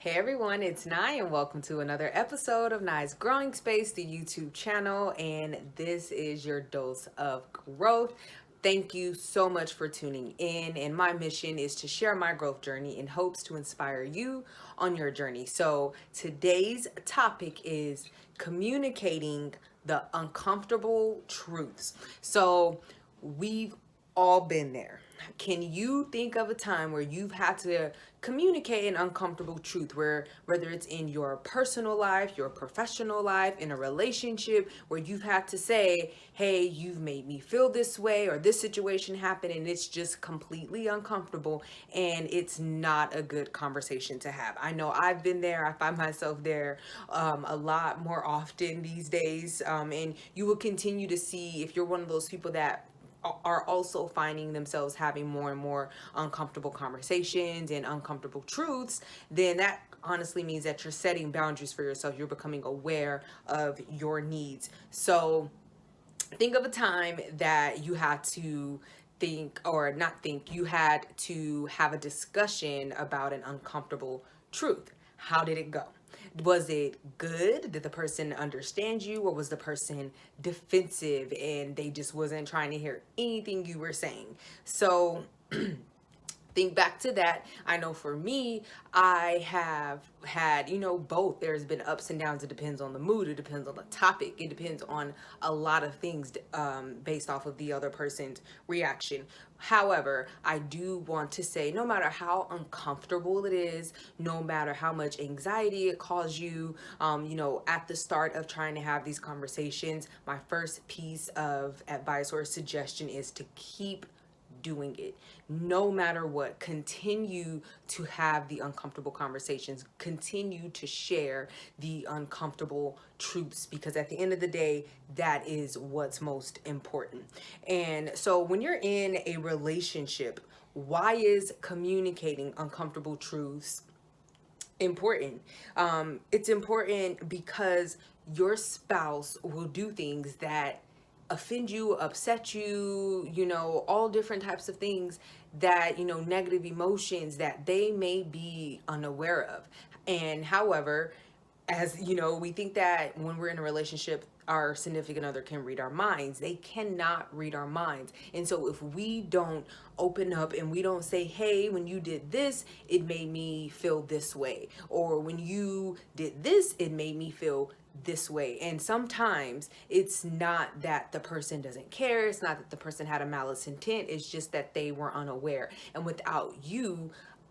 Hey everyone, it's Nye and welcome to another episode of Nye's Growing Space, the YouTube channel, and this is your dose of growth. Thank you so much for tuning in, and my mission is to share my growth journey in hopes to inspire you on your journey. So today's topic is communicating the uncomfortable truths. So we've all been there. Can you think of a time where you've had to communicate an uncomfortable truth, where whether it's in your personal life, your professional life, in a relationship, where you've had to say, hey, you've made me feel this way, or this situation happened and it's just completely uncomfortable and it's not a good conversation to have? I know I've been there. I find myself there a lot more often these days. And you will continue to see, if you're one of those people that are also finding themselves having more and more uncomfortable conversations and uncomfortable truths, then that honestly means that you're setting boundaries for yourself. You're becoming aware of your needs. So think of a time that you had to think, or not think, you had to have a discussion about an uncomfortable truth. How did it go? Was it good? Did the person understand you, or was the person defensive and they just wasn't trying to hear anything you were saying? So think back to that. I know for me, I have had, both. There's been ups and downs. It depends on the mood, it depends on the topic, it depends on a lot of things, based off of the other person's reaction. However, I do want to say, no matter how uncomfortable it is, no matter how much anxiety it causes you, at the start of trying to have these conversations, my first piece of advice or suggestion is to keep doing it. No matter what, continue to have the uncomfortable conversations, continue to share the uncomfortable truths, because at the end of the day, that is what's most important. And so when you're in a relationship, why is communicating uncomfortable truths important? It's important because your spouse will do things that offend you, upset you, all different types of things, that, negative emotions that they may be unaware of. And however, as you know, we think that when we're in a relationship, our significant other can read our minds. They cannot read our minds. And so if we don't open up and we don't say, hey, when you did this, it made me feel this way, or when you did this, it made me feel this way. And sometimes it's not that the person doesn't care, it's not that the person had a malice intent, it's just that they were unaware. And without you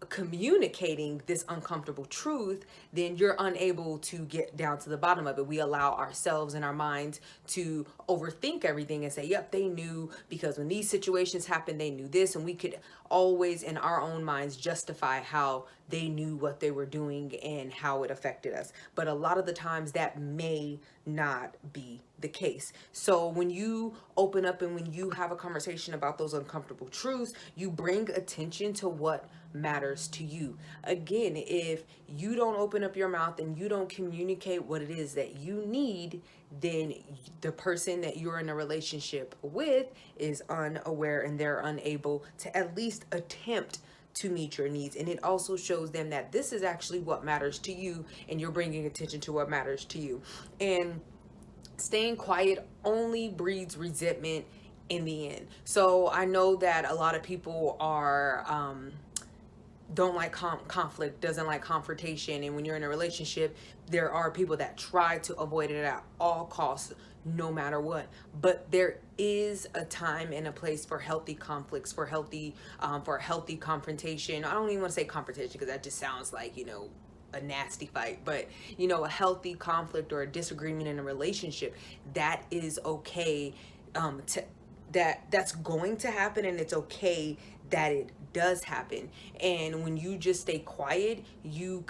communicating this uncomfortable truth, then you're unable to get down to the bottom of it. We allow ourselves and our minds to overthink everything and say, yep, they knew, because when these situations happened, they knew this. And we could always, in our own minds, justify how they knew what they were doing and how it affected us. But a lot of the times that may not be the case. So when you open up and when you have a conversation about those uncomfortable truths, you bring attention to what matters to you. Again, if you don't open up your mouth and you don't communicate what it is that you need, then the person that you're in a relationship with is unaware and they're unable to at least attempt to meet your needs. And it also shows them that this is actually what matters to you, and you're bringing attention to what matters to you. And staying quiet only breeds resentment in the end. So I know that a lot of people are don't like conflict, doesn't like confrontation. And when you're in a relationship, there are people that try to avoid it at all costs, no matter what. But there is a time and a place for healthy conflicts, for healthy confrontation. I don't even want to say confrontation, because that just sounds like, a nasty fight. But a healthy conflict or a disagreement in a relationship, that is okay. That's going to happen, and it's okay that it does happen. And when you just stay quiet, you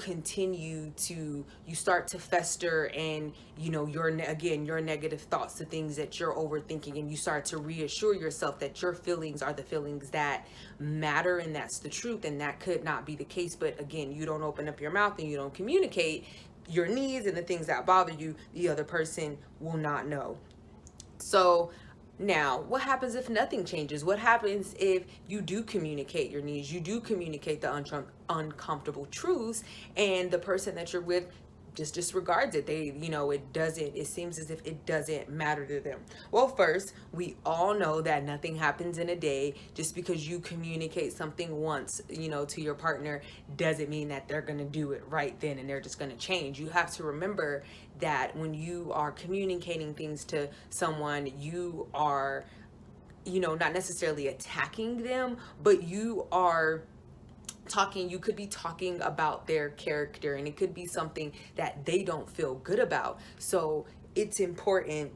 start to fester, and your negative thoughts, the things that you're overthinking, and you start to reassure yourself that your feelings are the feelings that matter, and that's the truth. And that could not be the case. But again, you don't open up your mouth and you don't communicate your needs and the things that bother you, the other person will not know. So Now, what happens if nothing changes? What happens if you do communicate your needs? You do communicate the uncomfortable truths, and the person that you're with just disregards it. It seems as if it doesn't matter to them. Well, first, we all know that nothing happens in a day. Just because you communicate something once, to your partner, doesn't mean that they're going to do it right then and they're just going to change. You have to remember that when you are communicating things to someone, you are, not necessarily attacking them, but you could be talking about their character, and it could be something that they don't feel good about. So it's important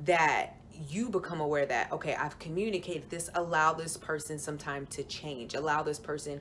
that you become aware that, okay, I've communicated this. Allow this person some time to change, allow this person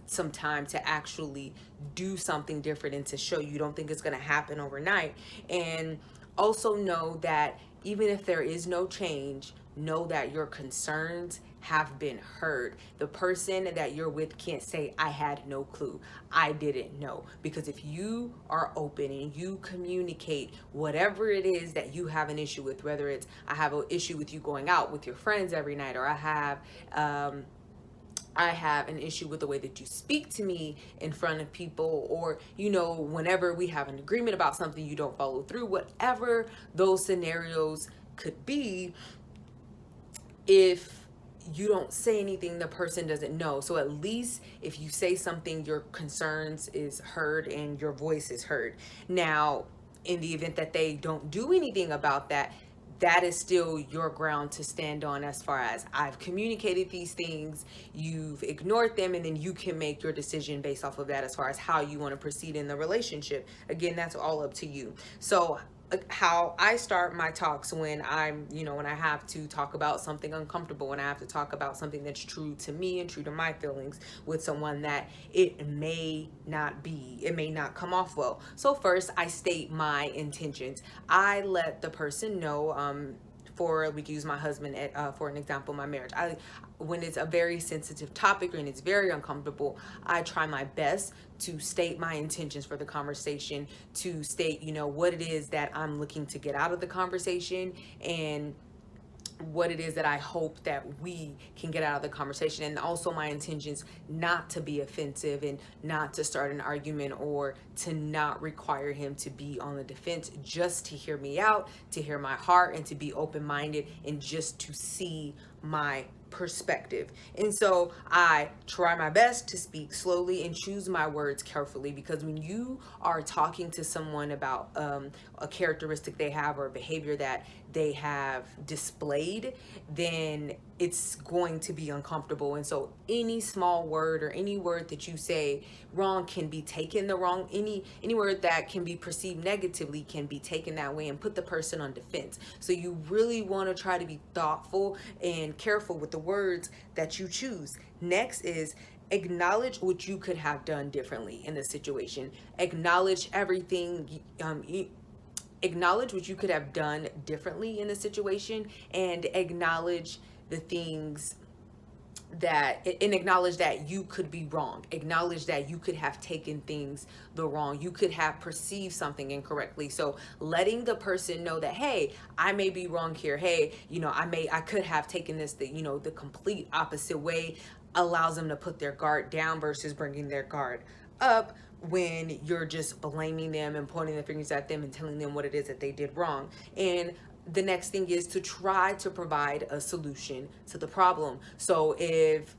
some time to actually do something different and to show you don't think it's going to happen overnight. And also know that even if there is no change, know that your concerns have been heard. The person that you're with can't say, I had no clue, I didn't know. Because if you are open and you communicate whatever it is that you have an issue with, whether it's, I have an issue with you going out with your friends every night, or I have an issue with the way that you speak to me in front of people, or, whenever we have an agreement about something, you don't follow through, whatever those scenarios could be. If you don't say anything, the person doesn't know. So at least if you say something, your concerns is heard and your voice is heard. Now, in the event that they don't do anything about that, that is still your ground to stand on, as far as, I've communicated these things, you've ignored them, and then you can make your decision based off of that as far as how you want to proceed in the relationship. Again, that's all up to you. So how I start my talks when when I have to talk about something uncomfortable, when I have to talk about something that's true to me and true to my feelings with someone that it may not come off well. So first, I state my intentions. I let the person know, we can use my husband for an example, my marriage. When it's a very sensitive topic and it's very uncomfortable, I try my best to state my intentions for the conversation, to state, what it is that I'm looking to get out of the conversation, and what it is that I hope that we can get out of the conversation. And also my intentions not to be offensive and not to start an argument, or to not require him to be on the defense, just to hear me out, to hear my heart, and to be open-minded, and just to see my perspective. And so I try my best to speak slowly and choose my words carefully, because when you are talking to someone about a characteristic they have, or a behavior that they have displayed, then it's going to be uncomfortable. And so any small word, or any word that you say wrong, can be taken the wrong. Any word that can be perceived negatively can be taken that way and put the person on defense. So you really want to try to be thoughtful and careful with the words that you choose. Next is, acknowledge what you could have done differently in the situation. Acknowledge everything. Acknowledge what you could have done differently in the situation, and acknowledge the things and acknowledge that you could be wrong. Acknowledge that you could have taken things the wrong. You could have perceived something incorrectly. So letting the person know that, hey, I may be wrong here. Hey, I could have taken this the complete opposite way, allows them to put their guard down versus bringing their guard up, when you're just blaming them and pointing the fingers at them and telling them what it is that they did wrong. And the next thing is to try to provide a solution to the problem. So if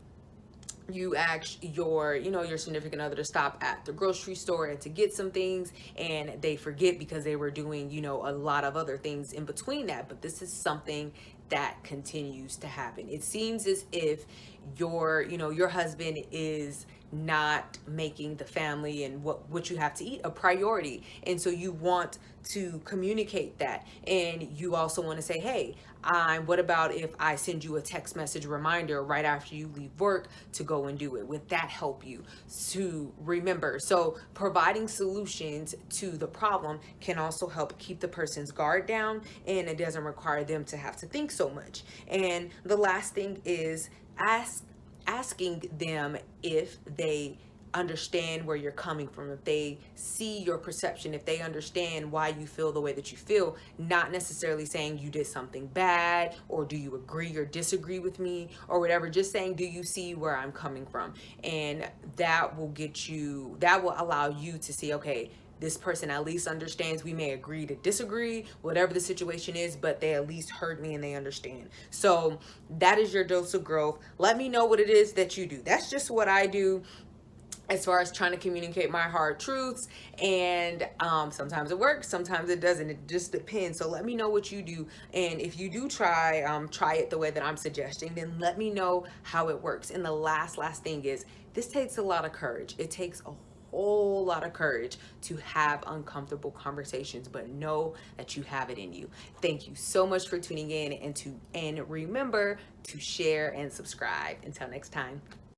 you ask your significant other to stop at the grocery store and to get some things, and they forget because they were doing a lot of other things in between that, but this is something that continues to happen. It seems as if your husband is not making the family and what you have to eat a priority, and so you want to communicate that. And you also want to say, hey, what about if I send you a text message reminder right after you leave work to go and do it? Would that help you to remember? So providing solutions to the problem can also help keep the person's guard down, and it doesn't require them to have to think so much. And the last thing is asking them if they understand where you're coming from, if they see your perception, if they understand why you feel the way that you feel, not necessarily saying you did something bad or do you agree or disagree with me or whatever, just saying, do you see where I'm coming from? And that will that will allow you to see, okay, this person at least understands. We may agree to disagree, whatever the situation is, but they at least heard me and they understand. So that is your dose of growth. Let me know what it is that you do. That's just what I do as far as trying to communicate my hard truths. And sometimes it works, sometimes it doesn't. It just depends. So let me know what you do. And if you do try it the way that I'm suggesting, then let me know how it works. And the last thing is, this takes a lot of courage. It takes a whole lot of courage to have uncomfortable conversations, but know that you have it in you. Thank you so much for tuning in, and remember to share and subscribe. Until next time.